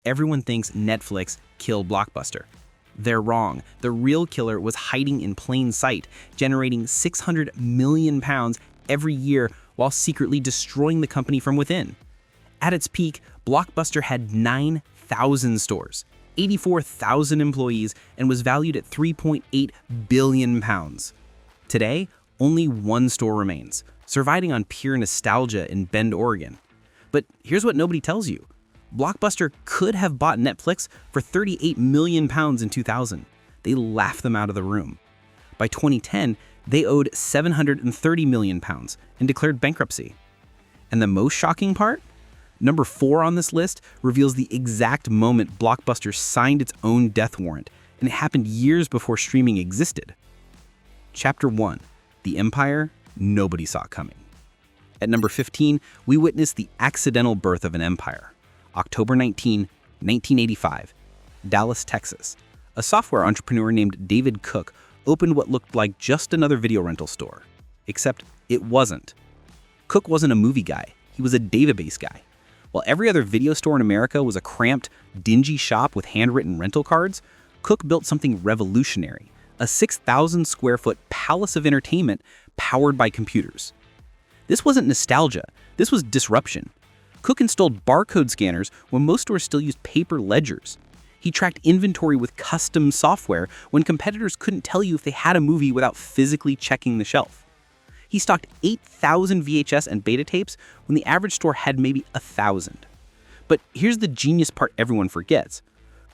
Everyone thinks Netflix killed Blockbuster. They're wrong. The real killer was hiding in plain sight, generating £600 million every year while secretly destroying the company from within. At its peak, Blockbuster had 9,000 stores, 84,000 employees, and was valued at £3.8 billion. Today, only one store remains, surviving on pure nostalgia in Bend, Oregon. But here's what nobody tells you. Blockbuster could have bought Netflix for £38 million in 2000. They laughed them out of the room. By 2010, they owed £730 million and declared bankruptcy. And the most shocking part? Number 4 on this list reveals the exact moment Blockbuster signed its own death warrant, and it happened years before streaming existed. Chapter 1: The Empire Nobody Saw Coming. At number 15, we witness the accidental birth of an empire. October 19, 1985, Dallas, Texas. A software entrepreneur named David Cook opened what looked like just another video rental store. Except it wasn't. Cook wasn't a movie guy, he was a database guy. While every other video store in America was a cramped, dingy shop with handwritten rental cards, Cook built something revolutionary, a 6,000 square foot palace of entertainment powered by computers. This wasn't nostalgia, this was disruption. Cook installed barcode scanners when most stores still used paper ledgers. He tracked inventory with custom software when competitors couldn't tell you if they had a movie without physically checking the shelf. He stocked 8,000 VHS and beta tapes when the average store had maybe 1,000. But here's the genius part everyone forgets.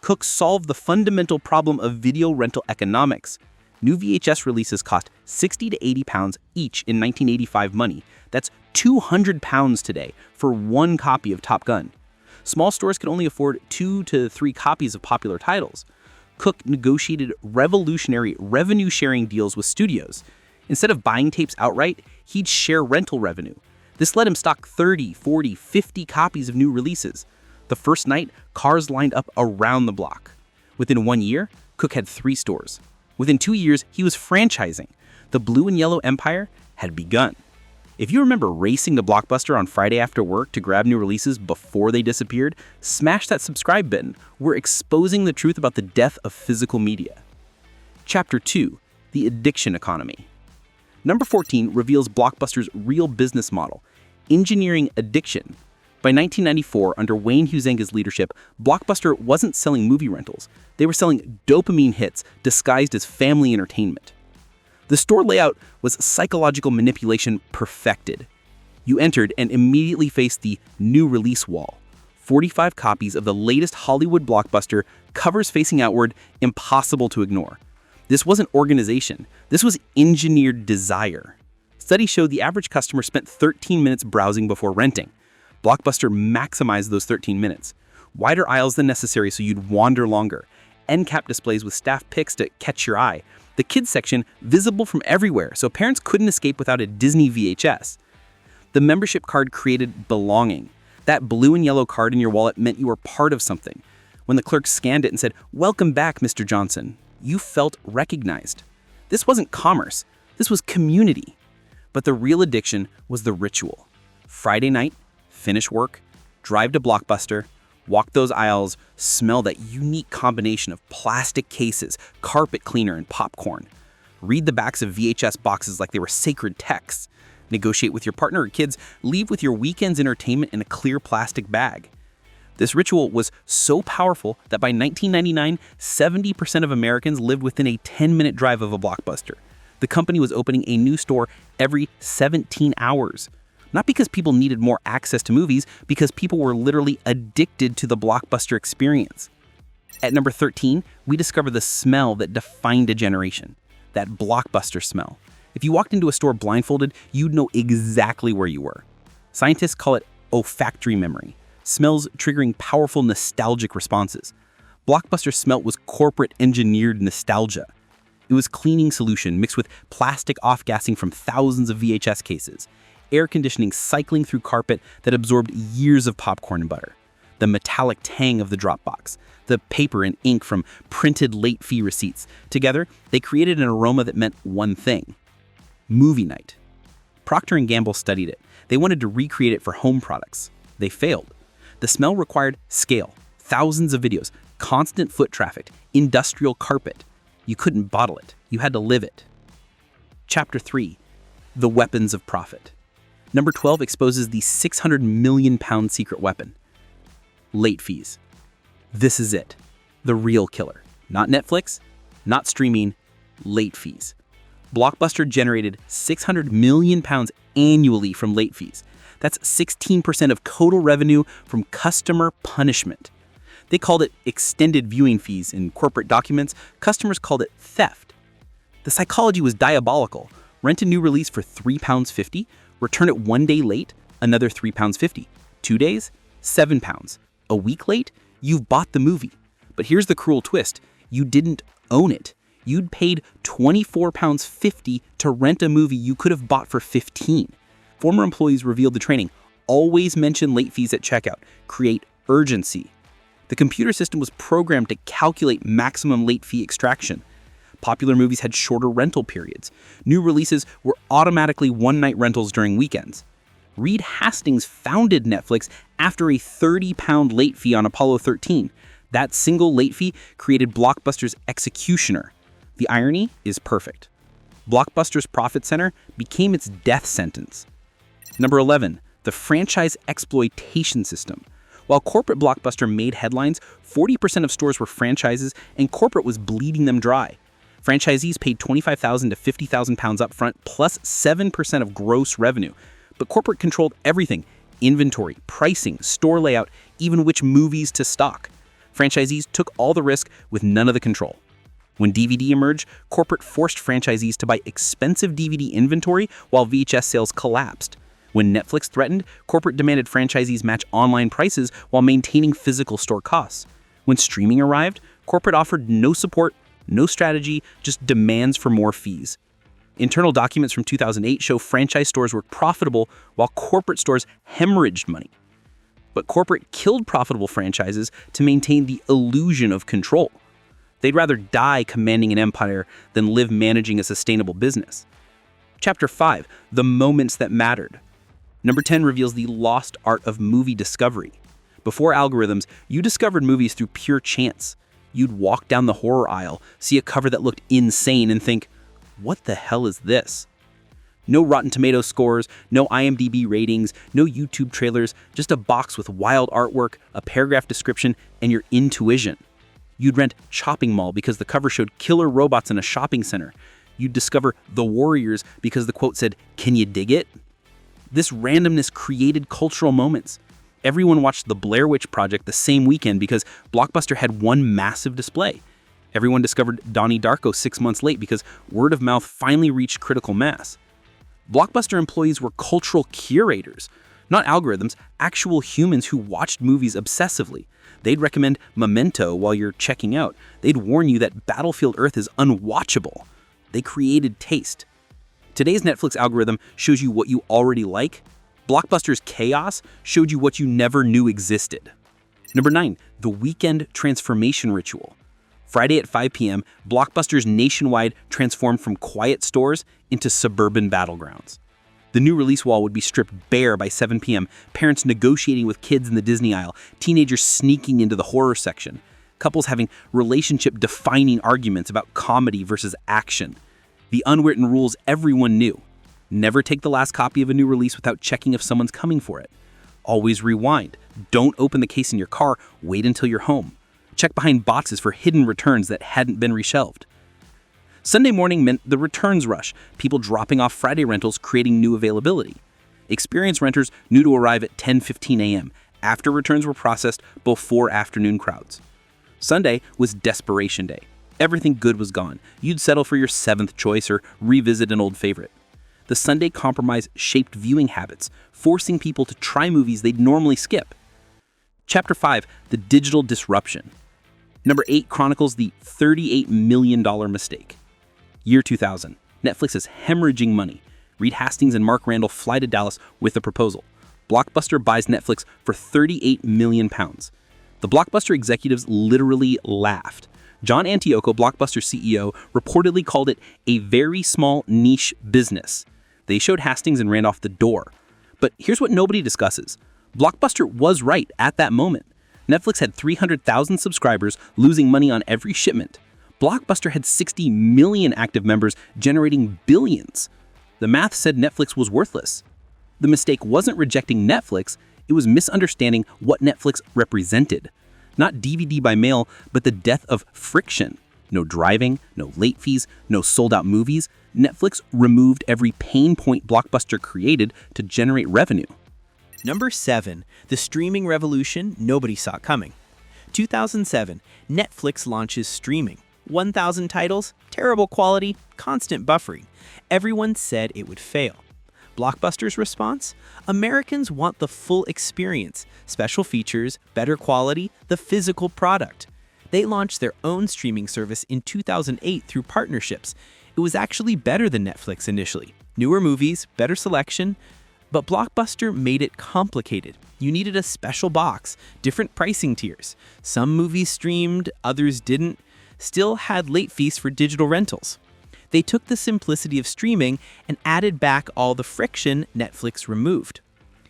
Cook solved the fundamental problem of video rental economics. New VHS releases cost £60 to £80 each in 1985 money. That's £200 today for one copy of Top Gun. Small stores could only afford 2 to 3 copies of popular titles. Cook negotiated revolutionary revenue-sharing deals with studios. Instead of buying tapes outright, he'd share rental revenue. This let him stock 30, 40, 50 copies of new releases. The first night, cars lined up around the block. Within 1 year, Cook had 3 stores. Within 2 years, he was franchising. The blue and yellow empire had begun. If you remember racing to Blockbuster on Friday after work to grab new releases before they disappeared, smash that subscribe button. We're exposing the truth about the death of physical media. Chapter 2: The Addiction Economy. Number 14 reveals Blockbuster's real business model: engineering addiction. By 1994, under Wayne Huizenga's leadership, Blockbuster wasn't selling movie rentals. They were selling dopamine hits disguised as family entertainment. The store layout was psychological manipulation perfected. You entered and immediately faced the new release wall. 45 copies of the latest Hollywood blockbuster, covers facing outward, impossible to ignore. This wasn't organization. This was engineered desire. Studies showed the average customer spent 13 minutes browsing before renting. Blockbuster maximized those 13 minutes. Wider aisles than necessary so you'd wander longer. End cap displays with staff pics to catch your eye. The kids section visible from everywhere so parents couldn't escape without a Disney VHS. The membership card created belonging. That blue and yellow card in your wallet meant you were part of something. When the clerk scanned it and said, "Welcome back, Mr. Johnson," you felt recognized. This wasn't commerce. This was community. But the real addiction was the ritual. Friday night, finish work, drive to Blockbuster, walk those aisles, smell that unique combination of plastic cases, carpet cleaner, and popcorn. Read the backs of VHS boxes like they were sacred texts. Negotiate with your partner or kids, leave with your weekend's entertainment in a clear plastic bag. This ritual was so powerful that by 1999, 70% of Americans lived within a 10-minute drive of a Blockbuster. The company was opening a new store every 17 hours. Not because people needed more access to movies, because people were literally addicted to the Blockbuster experience. At number 13, we discover the smell that defined a generation. That Blockbuster smell. If you walked into a store blindfolded, you'd know exactly where you were. Scientists call it olfactory memory. Smells triggering powerful nostalgic responses. Blockbuster smell was corporate engineered nostalgia. It was cleaning solution mixed with plastic off-gassing from thousands of VHS cases. Air conditioning cycling through carpet that absorbed years of popcorn and butter. The metallic tang of the drop box. The paper and ink from printed late fee receipts. Together, they created an aroma that meant one thing: movie night. Procter & Gamble studied it. They wanted to recreate it for home products. They failed. The smell required scale, Thousands of videos, constant foot traffic, industrial carpet. You couldn't bottle it. You had to live it. Chapter 3. The Weapons of Profit. Number 12 exposes the 600 million pound secret weapon. Late fees. This is it. The real killer. Not Netflix, not streaming, late fees. Blockbuster generated 600 million pounds annually from late fees. That's 16% of total revenue from customer punishment. They called it extended viewing fees in corporate documents. Customers called it theft. The psychology was diabolical. Rent a new release for £3.50, return it 1 day late, another £3.50. 2 days, £7. A week late, you've bought the movie. But here's the cruel twist. You didn't own it. You'd paid £24.50 to rent a movie you could have bought for $15. Former employees revealed the training. Always mention late fees at checkout. Create urgency. The computer system was programmed to calculate maximum late fee extraction. Popular movies had shorter rental periods. New releases were automatically one-night rentals during weekends. Reed Hastings founded Netflix after a £30 late fee on Apollo 13. That single late fee created Blockbuster's executioner. The irony is perfect. Blockbuster's profit center became its death sentence. Number 11, the franchise exploitation system. While corporate Blockbuster made headlines, 40% of stores were franchises and corporate was bleeding them dry. Franchisees paid £25,000 to £50,000 upfront plus 7% of gross revenue. But corporate controlled everything: inventory, pricing, store layout, even which movies to stock. Franchisees took all the risk with none of the control. When DVD emerged, corporate forced franchisees to buy expensive DVD inventory while VHS sales collapsed. When Netflix threatened, corporate demanded franchisees match online prices while maintaining physical store costs. When streaming arrived, corporate offered no support, no strategy, just demands for more fees. Internal documents from 2008 show franchise stores were profitable while corporate stores hemorrhaged money. But corporate killed profitable franchises to maintain the illusion of control. They'd rather die commanding an empire than live managing a sustainable business. Chapter 5. The Moments That Mattered. Number 10 reveals the lost art of movie discovery. Before algorithms, you discovered movies through pure chance. You'd walk down the horror aisle, see a cover that looked insane, and think, what the hell is this? No Rotten Tomatoes scores, no IMDb ratings, no YouTube trailers, just a box with wild artwork, a paragraph description, and your intuition. You'd rent Chopping Mall because the cover showed killer robots in a shopping center. You'd discover The Warriors because the quote said, "Can you dig it?" This randomness created cultural moments. Everyone watched The Blair Witch Project the same weekend because Blockbuster had one massive display. Everyone discovered Donnie Darko 6 months late because word of mouth finally reached critical mass. Blockbuster employees were cultural curators, not algorithms, actual humans who watched movies obsessively. They'd recommend Memento while you're checking out. They'd warn you that Battlefield Earth is unwatchable. They created taste. Today's Netflix algorithm shows you what you already like. Blockbuster's chaos showed you what you never knew existed. Number 9, the weekend transformation ritual. Friday at 5 p.m., Blockbuster's nationwide transformed from quiet stores into suburban battlegrounds. The new release wall would be stripped bare by 7 p.m., parents negotiating with kids in the Disney aisle, teenagers sneaking into the horror section, couples having relationship-defining arguments about comedy versus action. The unwritten rules everyone knew. Never take the last copy of a new release without checking if someone's coming for it. Always rewind. Don't open the case in your car. Wait until you're home. Check behind boxes for hidden returns that hadn't been reshelved. Sunday morning meant the returns rush, people dropping off Friday rentals creating new availability. Experienced renters knew to arrive at 10:15 a.m. after returns were processed before afternoon crowds. Sunday was desperation day. Everything good was gone. You'd settle for your 7th choice or revisit an old favorite. The Sunday compromise shaped viewing habits, forcing people to try movies they'd normally skip. Chapter 5, the digital disruption. Number 8 chronicles the $38 million mistake. Year 2000. Netflix is hemorrhaging money. Reed Hastings and Mark Randall fly to Dallas with a proposal. Blockbuster buys Netflix for £38 million. The Blockbuster executives literally laughed. John Antioco, Blockbuster CEO, reportedly called it a very small niche business. They showed Hastings and ran off the door. But here's what nobody discusses. Blockbuster was right at that moment. Netflix had 300,000 subscribers, losing money on every shipment. Blockbuster had 60 million active members, generating billions. The math said Netflix was worthless. The mistake wasn't rejecting Netflix, it was misunderstanding what Netflix represented. Not DVD by mail, but the death of friction. No driving, no late fees, no sold-out movies. Netflix removed every pain point Blockbuster created to generate revenue. Number 7. The streaming revolution nobody saw coming. 2007, Netflix launches streaming. 1,000 titles, terrible quality, constant buffering. Everyone said it would fail. Blockbuster's response? Americans want the full experience, special features, better quality, the physical product. They launched their own streaming service in 2008 through partnerships. It was actually better than Netflix initially. Newer movies, better selection, but Blockbuster made it complicated. You needed a special box, different pricing tiers. Some movies streamed, others didn't, still had late fees for digital rentals. They took the simplicity of streaming and added back all the friction Netflix removed.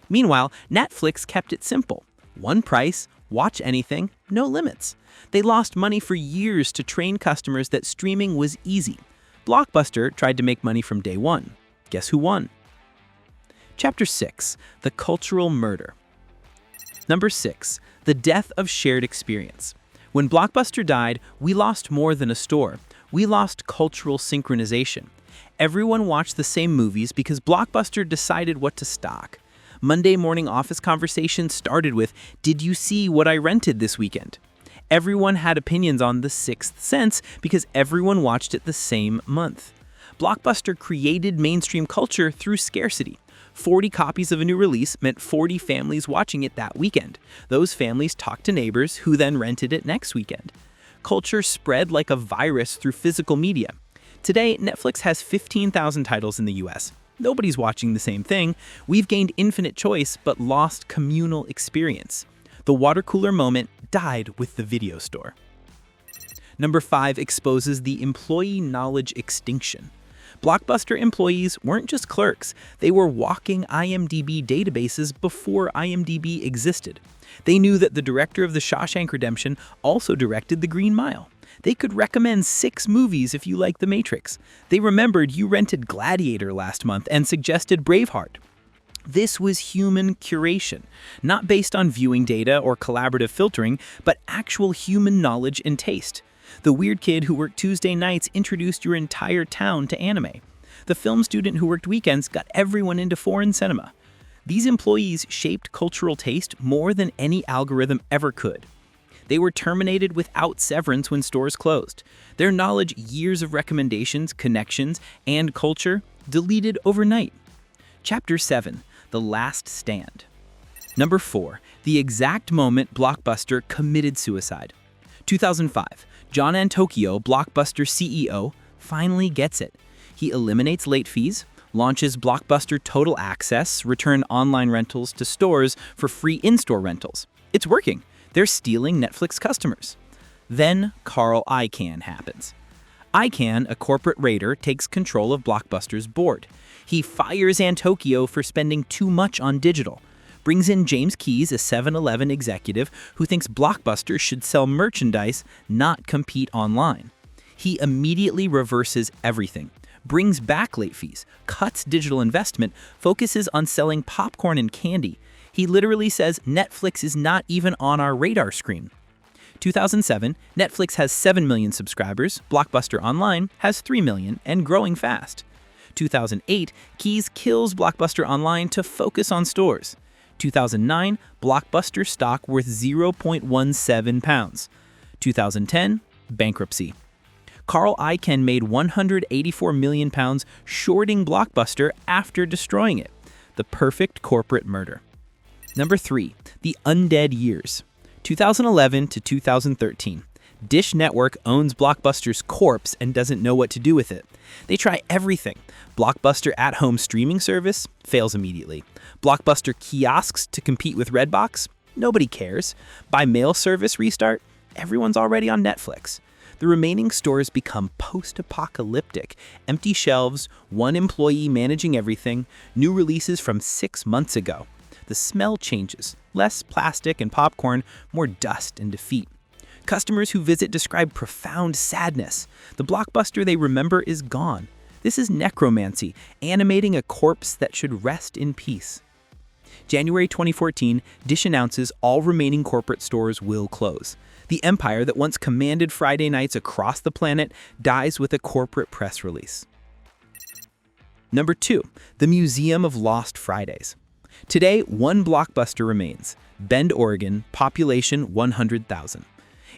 Meanwhile, Netflix kept it simple. One price, watch anything, no limits. They lost money for years to train customers that streaming was easy. Blockbuster tried to make money from day one. Guess who won? Chapter 6. The Cultural Murder. Number 6. The Death of Shared Experience. When Blockbuster died, we lost more than a store. We lost cultural synchronization. Everyone watched the same movies because Blockbuster decided what to stock. Monday morning office conversations started with, "Did you see what I rented this weekend?" Everyone had opinions on The Sixth Sense because everyone watched it the same month. Blockbuster created mainstream culture through scarcity. 40 copies of a new release meant 40 families watching it that weekend. Those families talked to neighbors who then rented it next weekend. Culture spread like a virus through physical media. Today, Netflix has 15,000 titles in the US. Nobody's watching the same thing. We've gained infinite choice but lost communal experience. The water cooler moment died with the video store. Number 5 exposes the employee knowledge extinction. Blockbuster employees weren't just clerks, they were walking IMDb databases before IMDb existed. They knew that the director of The Shawshank Redemption also directed The Green Mile. They could recommend 6 movies if you like The Matrix. They remembered you rented Gladiator last month and suggested Braveheart. This was human curation, not based on viewing data or collaborative filtering, but actual human knowledge and taste. The weird kid who worked Tuesday nights introduced your entire town to anime. The film student who worked weekends got everyone into foreign cinema. These employees shaped cultural taste more than any algorithm ever could. They were terminated without severance when stores closed. Their knowledge, years of recommendations, connections, and culture deleted overnight. Chapter 7. The Last Stand. Number 4. The exact moment Blockbuster committed suicide. 2005. John Antokio, Blockbuster CEO, finally gets it. He eliminates late fees, launches Blockbuster Total Access, return online rentals to stores for free in-store rentals. It's working. They're stealing Netflix customers. Then Carl Icahn happens. Icahn, a corporate raider, takes control of Blockbuster's board. He fires Antokio for spending too much on digital. Brings in James Keyes, a 7-Eleven executive who thinks Blockbuster should sell merchandise, not compete online. He immediately reverses everything, brings back late fees, cuts digital investment, focuses on selling popcorn and candy. He literally says Netflix is not even on our radar screen. 2007, Netflix has 7 million subscribers, Blockbuster Online has 3 million and growing fast. 2008, Keyes kills Blockbuster Online to focus on stores. 2009, Blockbuster stock worth 0.17 pounds. 2010, bankruptcy. Carl Icahn made 184 million pounds shorting Blockbuster after destroying it. The perfect corporate murder. Number 3, the undead years. 2011 to 2013. Dish Network owns Blockbuster's corpse and doesn't know what to do with it. They try everything. Blockbuster at-home streaming service fails immediately. Blockbuster kiosks to compete with Redbox? Nobody cares. By mail service restart? Everyone's already on Netflix. The remaining stores become post-apocalyptic. Empty shelves, one employee managing everything, new releases from 6 months ago. The smell changes. Less plastic and popcorn, more dust and defeat. Customers who visit describe profound sadness. The Blockbuster they remember is gone. This is necromancy, animating a corpse that should rest in peace. January 2014, Dish announces all remaining corporate stores will close. The empire that once commanded Friday nights across the planet dies with a corporate press release. Number 2, the Museum of Lost Fridays. Today, one Blockbuster remains. Bend, Oregon, population 100,000.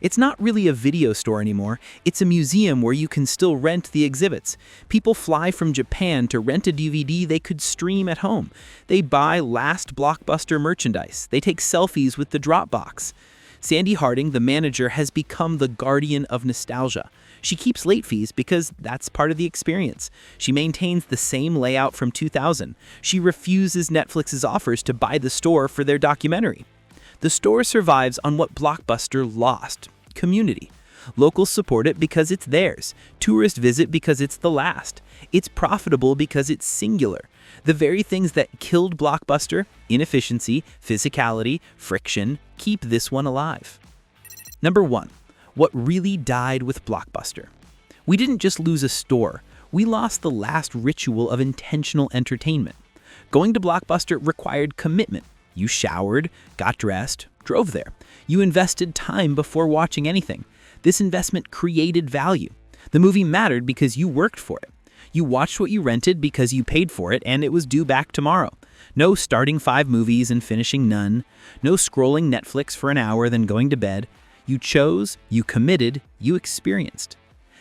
It's not really a video store anymore, it's a museum where you can still rent the exhibits. People fly from Japan to rent a DVD they could stream at home. They buy last Blockbuster merchandise. They take selfies with the Dropbox. Sandy Harding, the manager, has become the guardian of nostalgia. She keeps late fees because that's part of the experience. She maintains the same layout from 2000. She refuses Netflix's offers to buy the store for their documentary. The store survives on what Blockbuster lost: community. Locals support it because it's theirs. Tourists visit because it's the last. It's profitable because it's singular. The very things that killed Blockbuster, inefficiency, physicality, friction, keep this one alive. Number 1. What really died with Blockbuster. We didn't just lose a store. We lost the last ritual of intentional entertainment. Going to Blockbuster required commitment. You showered, got dressed, drove there. You invested time before watching anything. This investment created value. The movie mattered because you worked for it. You watched what you rented because you paid for it and it was due back tomorrow. No starting 5 movies and finishing none. No scrolling Netflix for an hour then going to bed. You chose, you committed, you experienced.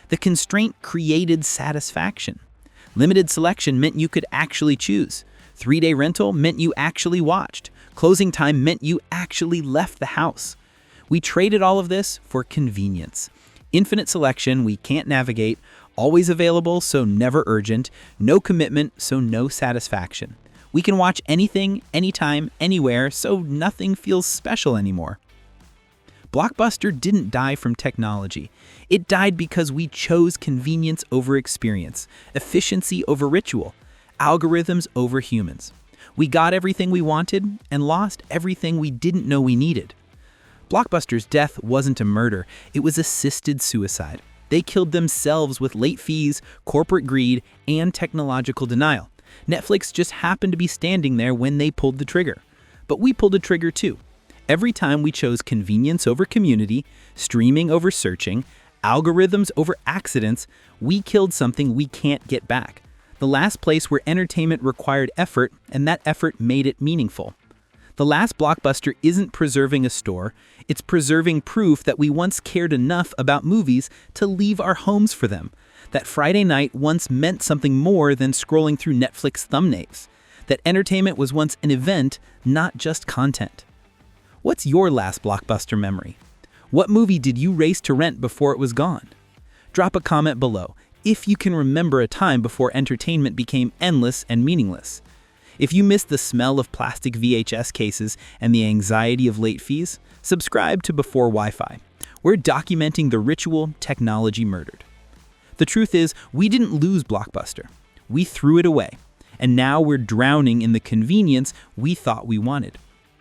The constraint created satisfaction. Limited selection meant you could actually choose. 3-day rental meant you actually watched. Closing time meant you actually left the house. We traded all of this for convenience. Infinite selection we can't navigate, always available so never urgent, no commitment so no satisfaction. We can watch anything, anytime, anywhere, so nothing feels special anymore. Blockbuster didn't die from technology. It died because we chose convenience over experience, efficiency over ritual, algorithms over humans. We got everything we wanted and lost everything we didn't know we needed. Blockbuster's death wasn't a murder, it was assisted suicide. They killed themselves with late fees, corporate greed, and technological denial. Netflix just happened to be standing there when they pulled the trigger. But we pulled a trigger too. Every time we chose convenience over community, streaming over searching, algorithms over accidents, we killed something we can't get back. The last place where entertainment required effort, and that effort made it meaningful. The last Blockbuster isn't preserving a store, it's preserving proof that we once cared enough about movies to leave our homes for them. That Friday night once meant something more than scrolling through Netflix thumbnails. That entertainment was once an event, not just content. What's your last Blockbuster memory? What movie did you race to rent before it was gone? Drop a comment below if you can remember a time before entertainment became endless and meaningless. If you missed the smell of plastic VHS cases and the anxiety of late fees, subscribe to Before Wi-Fi. We're documenting the ritual technology murdered. The truth is, we didn't lose Blockbuster. We threw it away. And now we're drowning in the convenience we thought we wanted.